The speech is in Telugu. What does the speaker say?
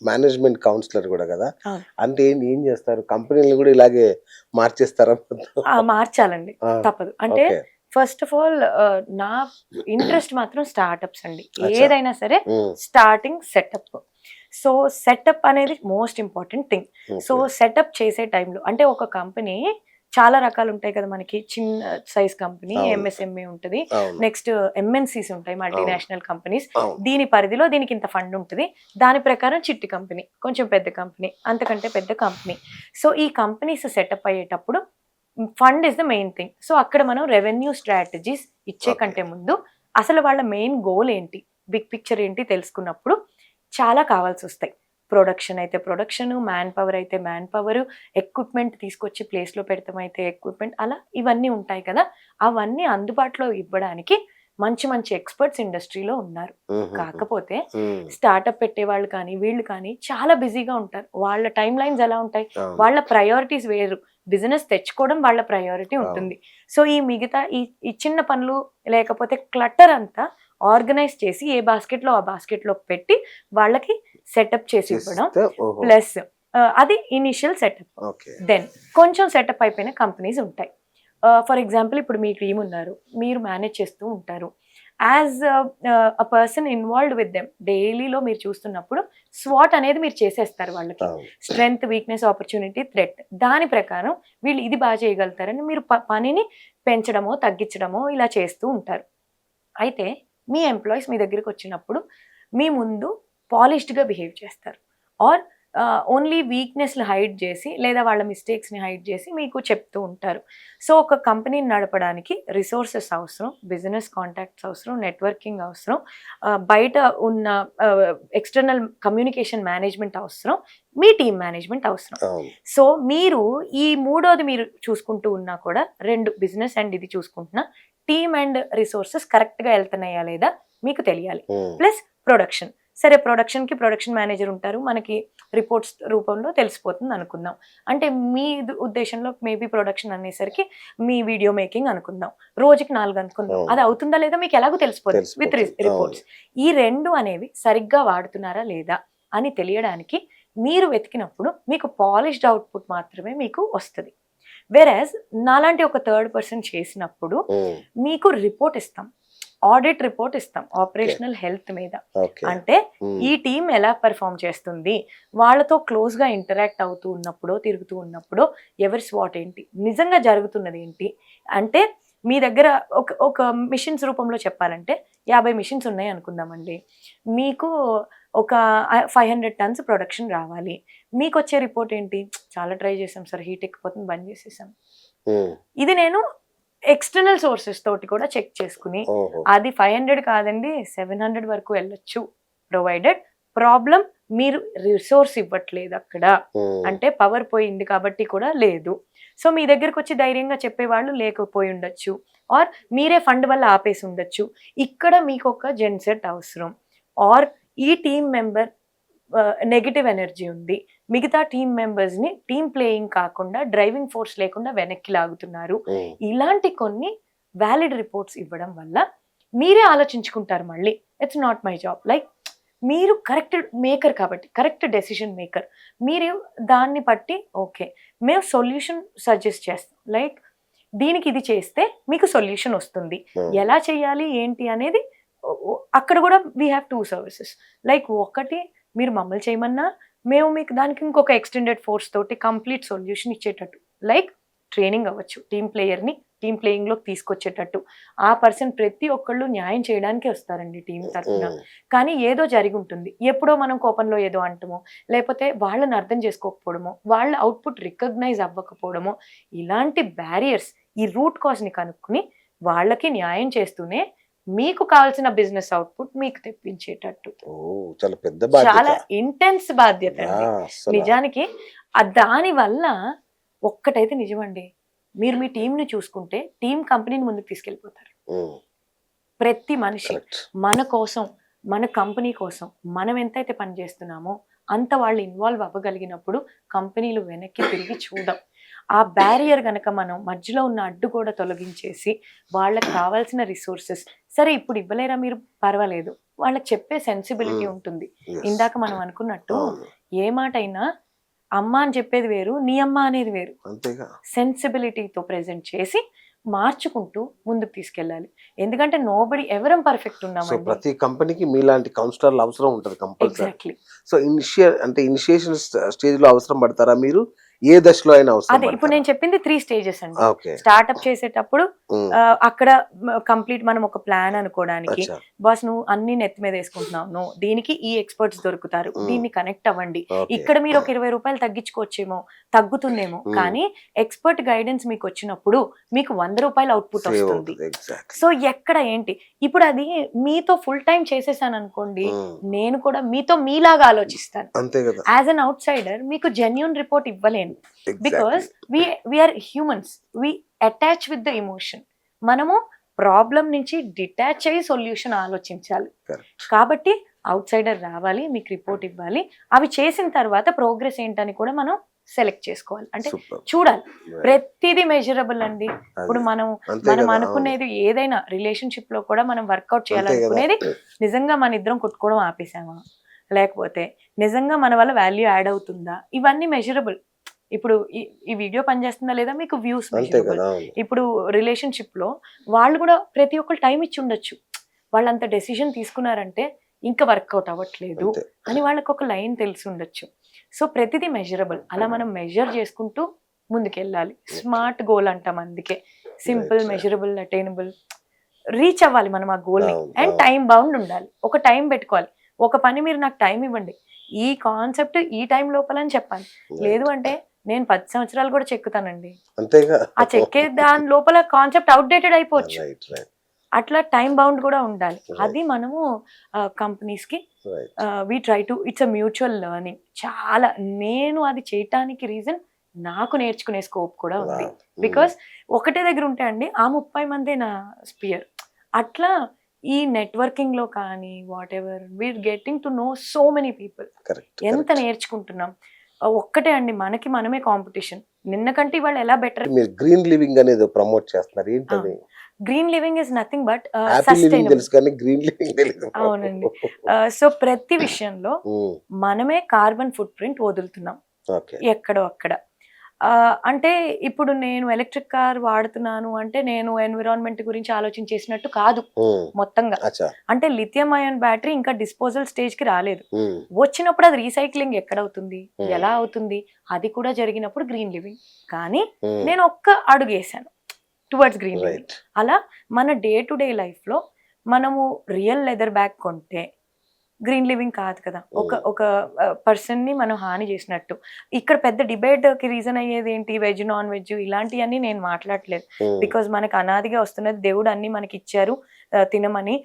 మేనేజ్మెంట్ కౌన్సిలర్ కూడా కదా. అవును. అంటే ఏం చేస్తారు, కంపెనీలు కూడా ఇలాగే మార్చేస్తారా? మార్చాలండి. ఆ, తప్పదు. అంటే ఓకే. ఫస్ట్ ఆఫ్ ఆల్ నా ఇంట్రెస్ట్ మాత్రం స్టార్టప్స్ అండి. అచ్చా. ఏదైనా సరే ఉమ్, స్టార్టింగ్ సెటప్. సో సెటప్ అనేది most important thing. So okay. Setup చేసే టైంలో అంటే ఒక కంపెనీ చాలా రకాలు ఉంటాయి కదా మనకి. చిన్న సైజ్ కంపెనీ, అవును. ఎంఎస్ఎంఈ ఉంటుంది. అవును. నెక్స్ట్ ఎంఎన్సీస్ ఉంటాయి, మల్టీనేషనల్ కంపెనీస్. అవును. దీని పరిధిలో దీనికి ఇంత ఫండ్ ఉంటుంది. దాని ప్రకారం చిట్టి కంపెనీ, కొంచెం పెద్ద కంపెనీ, అంతకంటే పెద్ద కంపెనీ. సో ఈ కంపెనీస్ సెటప్ అయ్యేటప్పుడు fund is the main thing. So అక్కడ మనం రెవెన్యూ స్ట్రాటజీస్ ఇచ్చే ఓకే. కంటే ముందు అసలు వాళ్ళ మెయిన్ గోల్ ఏంటి, బిగ్ పిక్చర్ ఏంటి తెలుసుకున్నప్పుడు చాలా కావాల్సి వస్తాయి. ప్రొడక్షన్ అయితే ప్రొడక్షన్, మ్యాన్ పవర్ అయితే మ్యాన్ పవర్, ఎక్విప్మెంట్ తీసుకొచ్చి ప్లేస్లో పెడతామైతే ఎక్విప్మెంట్, అలా ఇవన్నీ ఉంటాయి కదా. అవన్నీ అందుబాటులో ఇవ్వడానికి మంచి మంచి ఎక్స్పర్ట్స్ ఇండస్ట్రీలో ఉన్నారు. కాకపోతే స్టార్టప్ పెట్టే వాళ్ళు కానీ వీళ్ళు కానీ చాలా బిజీగా ఉంటారు. వాళ్ళ టైం లైన్స్ ఎలా ఉంటాయి, వాళ్ళ ప్రయారిటీస్ వేరు. బిజినెస్ తెచ్చుకోవడం వాళ్ళ ప్రయారిటీ ఉంటుంది. సో ఈ మిగతా ఈ చిన్న పనులు లేకపోతే క్లటర్ అంతా ఆర్గనైజ్ చేసి ఏ బాస్కెట్లో ఆ బాస్కెట్లో పెట్టి వాళ్ళకి సెటప్ చేసి ఇవ్వడం. ప్లస్ అది ఇనిషియల్ సెటప్. దెన్ కొంచెం సెటప్ అయిపోయిన కంపెనీస్ ఉంటాయి. ఫర్ ఎగ్జాంపుల్ ఇప్పుడు మీ టీం ఉన్నారు, మీరు మేనేజ్ చేస్తూ ఉంటారు. As a person involved with them డైలీలో మీరు చూస్తున్నప్పుడు స్వాట్ అనేది మీరు చేసేస్తారు వాళ్ళకి. Strength, weakness, opportunity, threat. దాని ప్రకారం వీళ్ళు ఇది బాగా చేయగలుగుతారని మీరు పనిని పెంచడమో తగ్గించడమో ఇలా చేస్తూ ఉంటారు. అయితే మీ ఎంప్లాయీస్ మీ దగ్గరికి వచ్చినప్పుడు మీ ముందు పాలిష్డ్గా బిహేవ్ చేస్తారు. ఆర్ ఓన్లీ వీక్నెస్లు హైడ్ చేసి లేదా వాళ్ళ మిస్టేక్స్ని హైడ్ చేసి మీకు చెప్తూ ఉంటారు. సో ఒక కంపెనీని నడపడానికి రిసోర్సెస్ అవసరం, బిజినెస్ కాంటాక్ట్స్ అవసరం, నెట్వర్కింగ్ అవసరం, బయట ఉన్న ఎక్స్టర్నల్ కమ్యూనికేషన్ మేనేజ్మెంట్ అవసరం, మీ టీమ్ మేనేజ్మెంట్ అవసరం. సో మీరు ఈ మూడోది మీరు చూసుకుంటూ ఉన్నా కూడా, రెండు బిజినెస్ అండ్ ఇది చూసుకుంటున్నా, టీమ్ అండ్ రిసోర్సెస్ కరెక్ట్గా వెళ్తున్నాయా లేదా మీకు తెలియాలి. Plus production. సరే ప్రొడక్షన్కి ప్రొడక్షన్ మేనేజర్ ఉంటారు, మనకి రిపోర్ట్స్ రూపంలో తెలిసిపోతుంది అనుకుందాం. అంటే మీ ఉద్దేశంలో మేబీ ప్రొడక్షన్ అనేసరికి మీ వీడియో మేకింగ్ అనుకుందాం, రోజుకి 4 అనుకుందాం. అది అవుతుందా లేదా మీకు ఎలాగో తెలిసిపోతుంది విత్ రిపోర్ట్స్. ఈ రెండు అనేవి సరిగ్గా వాడుతున్నారా లేదా అని తెలియడానికి మీరు వెతికినప్పుడు మీకు పాలిష్డ్ అవుట్పుట్ మాత్రమే మీకు వస్తుంది. వెరాజ్ నాలాంటి ఒక థర్డ్ పర్సన్ చేసినప్పుడు మీకు రిపోర్ట్ ఇస్తాం, ఆడిట్ రిపోర్ట్ ఇస్తాం ఆపరేషనల్ హెల్త్ మీద. అంటే ఈ టీం ఎలా పెర్ఫామ్ చేస్తుంది, వాళ్ళతో క్లోజ్గా ఇంటరాక్ట్ అవుతూ ఉన్నప్పుడు, తిరుగుతూ ఉన్నప్పుడు ఎవరి స్వాట్ ఏంటి, నిజంగా జరుగుతున్నది ఏంటి. అంటే మీ దగ్గర ఒక మిషన్స్ రూపంలో చెప్పాలంటే 50 మిషన్స్ ఉన్నాయి అనుకుందామండి. మీకు ఒక 500 టన్స్ ప్రొడక్షన్ రావాలి. మీకు వచ్చే రిపోర్ట్ ఏంటి, చాలా ట్రై చేసాం సార్, హీట్ ఎక్కిపోతుంది, బంద్ చేసేసాం. ఇది నేను ఎక్స్టర్నల్ సోర్సెస్ తోటి కూడా చెక్ చేసుకుని అది 500 కాదండి 700 వరకు వెళ్ళొచ్చు, ప్రొవైడెడ్ ప్రాబ్లం మీరు రిసోర్స్ ఇవ్వట్లేదు అక్కడ, అంటే పవర్ పోయింది కాబట్టి కూడా లేదు. సో మీ దగ్గరకు వచ్చి ధైర్యంగా చెప్పేవాళ్ళు లేకపోయి ఉండొచ్చు, ఆర్ మీరే ఫండ్ వల్ల ఆపేసి ఉండొచ్చు. ఇక్కడ మీకు ఒక జెన్సెట్ అవసరం, ఆర్ ఈ టీమ్ మెంబర్ నెగిటివ్ ఎనర్జీ ఉంది, మిగతా టీమ్ మెంబర్స్ని టీమ్ ప్లేయింగ్ కాకుండా డ్రైవింగ్ ఫోర్స్ లేకుండా వెనక్కి లాగుతున్నారు. ఇలాంటి కొన్ని వ్యాలిడ్ రిపోర్ట్స్ ఇవ్వడం వల్ల మీరే ఆలోచించుకుంటారు మళ్ళీ, it's not my job. Like మీరు కరెక్ట్ మేకర్ కాబట్టి, కరెక్ట్ డెసిషన్ మేకర్, మీరు దాన్ని బట్టి ఓకే మేము సొల్యూషన్ సజెస్ట్ చేస్తాం. లైక్ దీనికి ఇది చేస్తే మీకు సొల్యూషన్ వస్తుంది, ఎలా చేయాలి ఏంటి అనేది. అక్కడ కూడా వీ హ్యావ్ 2 సర్వీసెస్. లైక్ ఒకటి మీరు మమ్మల్ని చేయమన్నా మేము మీకు దానికి ఇంకొక ఎక్స్టెండెడ్ ఫోర్స్ తోటి కంప్లీట్ సొల్యూషన్ ఇచ్చేటట్టు, లైక్ ట్రైనింగ్ అవ్వచ్చు, టీమ్ ప్లేయర్ని టీమ్ ప్లేయింగ్లోకి తీసుకొచ్చేటట్టు. ఆ పర్సన్ ప్రతి ఒక్కళ్ళు న్యాయం చేయడానికే వస్తారండి టీం తరఫున. కానీ ఏదో జరిగి ఉంటుంది, ఎప్పుడో మనం కోపంలో ఏదో అంటామో, లేకపోతే వాళ్ళని అర్థం చేసుకోకపోవడమో, వాళ్ళ అవుట్పుట్ రికగ్నైజ్ అవ్వకపోవడమో, ఇలాంటి బ్యారియర్స్, ఈ రూట్ కాజ్ని కనుక్కుని వాళ్ళకి న్యాయం చేస్తూనే మీకు కావాల్సిన బిజినెస్ అవుట్పుట్ మీకు తెప్పించేటట్టు. చాలా ఇంటెన్స్ బాధ్యత అండి నిజానికి. దాని వల్ల ఒక్కటైతే నిజమండి, మీరు మీ టీంని చూసుకుంటే టీం కంపెనీని ముందుకు తీసుకెళ్ళిపోతారు. ప్రతి మనిషి మన కోసం, మన కంపెనీ కోసం మనం ఎంతైతే పని చేస్తున్నామో అంత వాళ్ళు ఇన్వాల్వ్ అవ్వగలిగినప్పుడు కంపెనీలు వెనక్కి తిరిగి చూడం. ఆ బ్యారియర్ గనక మనం మధ్యలో ఉన్న అడ్డు కూడా తొలగించేసి వాళ్ళకి కావాల్సిన రిసోర్సెస్ సరే ఇప్పుడు ఇవ్వలేరా మీరు పర్వాలేదు వాళ్ళకి చెప్పే సెన్సిబిలిటీ ఉంటుంది. Yes. ఇందాక మనం అనుకున్నట్టు అవును. ఏ మాట అయినా అమ్మ అని చెప్పేది వేరు, నీ అమ్మ అనేది వేరు. అంతేగా. సెన్సిబిలిటీతో ప్రెజెంట్ చేసి మార్చుకుంటూ ముందుకు తీసుకెళ్ళాలి. ఎందుకంటే నోబడి ఎవరం పర్ఫెక్ట్ సో ఉన్నామండి. ప్రతి కంపెనీకి మీలాంటి కౌన్సిలర్లు అవసరం ఉంటుంది compulsory. Exactly. So initiation stage లో అవసరం పడతారా మీరు? ఏ దశలో అయినా అవసరం అదే ఇప్పుడు నేను చెప్పింది 3 స్టేజెస్ అండి. ఓకే. స్టార్ట్అప్ చేసేటప్పుడు అక్కడ కంప్లీట్ మనం ఒక ప్లాన్ అనుకోవడానికి బాస్ నువ్వు అన్ని నెత్తి మీద వేసుకుంటున్నావు, నో దీనికి ఈ ఎక్స్పర్ట్స్ దొరుకుతారు, దీన్ని కనెక్ట్ అవ్వండి, ఇక్కడ మీరు ఒక 20 రూపాయలు తగ్గించుకోవచ్చేమో, తగ్గుతుందేమో, కానీ ఎక్స్పర్ట్ గైడెన్స్ మీకు వచ్చినప్పుడు మీకు 100 రూపాయలు అవుట్పుట్ వస్తుంది. సో ఎక్కడ ఏంటి ఇప్పుడు అది మీతో ఫుల్ టైం చేసేసాను అనుకోండి, నేను కూడా మీతో మీలాగా ఆలోచిస్తాను. అంతే కదా. యాజ్ అన్ అవుట్ సైడర్ మీకు జెన్యూన్ రిపోర్ట్ ఇవ్వలేను. Because we are humans, we attach with the emotion. మనము ప్రాబ్లం నుంచి డిటాచ్ అయ్యి సొల్యూషన్ ఆలోచించాలి. కాబట్టి అవుట్ సైడర్ రావాలి, మీకు రిపోర్ట్ ఇవ్వాలి, అవి చేసిన తర్వాత ప్రోగ్రెస్ ఏంటని కూడా మనం సెలెక్ట్ చేసుకోవాలి. అంటే చూడాలి, ప్రతిదీ మెజరబుల్ అండి. ఇప్పుడు మనం అనుకునేది ఏదైనా రిలేషన్షిప్ లో కూడా మనం వర్కౌట్ చేయాలనుకునేది నిజంగా మన ఇద్దరం కొట్టుకోవడం ఆపేసామా, లేకపోతే నిజంగా మన వల్ల వాల్యూ యాడ్ అవుతుందా, ఇవన్నీ మెజరబుల్. ఇప్పుడు ఈ వీడియో పనిచేస్తుందా లేదా మీకు వ్యూస్ మెజరబుల్. ఇప్పుడు రిలేషన్షిప్ లో వాళ్ళు కూడా ప్రతి ఒక్కరు టైం ఇచ్చి ఉండొచ్చు, వాళ్ళంత డెసిషన్ తీసుకున్నారంటే ఇంకా వర్కౌట్ అవ్వట్లేదు అని వాళ్ళకి ఒక లైన్ తెలిసి ఉండొచ్చు. సో ప్రతిదీ మెజరబుల్. అలా మనం మెజర్ చేసుకుంటూ ముందుకెళ్ళాలి. స్మార్ట్ గోల్ అంటాం, అందుకే సింపుల్, మెజరబుల్, అటైనబుల్. రీచ్ అవ్వాలి మనం ఆ గోల్ని. అండ్ టైం బౌండ్ ఉండాలి. ఒక టైం పెట్టుకోవాలి, ఒక పని మీరు నాకు టైం ఇవ్వండి, ఈ కాన్సెప్ట్ ఈ టైం లోపల అని చెప్పాలి. లేదు అంటే నేను 10 సంవత్సరాలు కూడా చెక్కుతానండి, అంతేగా. ఆ చెక్కే దాని లోపల కాన్సెప్ట్ అవుట్డేటెడ్ అయిపోవచ్చు. అట్లా టైం బౌండ్ కూడా ఉండాలి. అది మనము కంపెనీస్ కి we try to, it's a mutual learning. చాలా నేను అది చేయటానికి రీజన్ నాకు నేర్చుకునే స్కోప్ కూడా ఉంది. బికాస్ ఒకటే దగ్గర ఉంటే అండి ఆ 30 మందే నా స్పియర్. అట్లా ఈ నెట్వర్కింగ్ లో కానీ whatever we are getting to know so many people. ఎంత నేర్చుకుంటున్నాం. ఒక్కటే అండి, మనకి మనమే కాంపిటీషన్. నిన్న కంటే ఇవాళ ఎలా బెటర్. మీరు గ్రీన్ లివింగ్ అనేది ప్రమోట్ చేస్తున్నారు, ఏంటది? Green living is nothing but sustainable. అవునండి. సో ప్రతి విషయంలో మనమే కార్బన్ ఫుట్ ప్రింట్ వదులుతున్నాం ఎక్కడో అక్కడ. అంటే ఇప్పుడు నేను ఎలక్ట్రిక్ కార్ వాడుతున్నాను అంటే నేను ఎన్విరాన్మెంట్ గురించి ఆలోచించేసినట్టు కాదు మొత్తంగా. అంటే లిథియం అయాన్ బ్యాటరీ ఇంకా డిస్పోజల్ స్టేజ్ కి రాలేదు. వచ్చినప్పుడు అది రీసైక్లింగ్ ఎక్కడవుతుంది, ఎలా అవుతుంది, అది కూడా జరిగినప్పుడు గ్రీన్ లివింగ్. కానీ నేను ఒక్క అడుగు వేసాను టువర్డ్స్ గ్రీన్ లివింగ్. అలా మన డే టు డే లైఫ్ లో మనము రియల్ లెదర్ బ్యాగ్ కొంటే గ్రీన్ లివింగ్ కాదు కదా, ఒక పర్సన్ ని మనం హాని చేసినట్టు. ఇక్కడ పెద్ద డిబేట్ కి రీజన్ అయ్యేది ఏంటి, వెజ్ నాన్ వెజ్ ఇలాంటివన్నీ నేను మాట్లాడలేదు. బికాజ్ మనకు అనాదిగా వస్తున్నది, దేవుడు అన్ని మనకి ఇచ్చారు తినమని.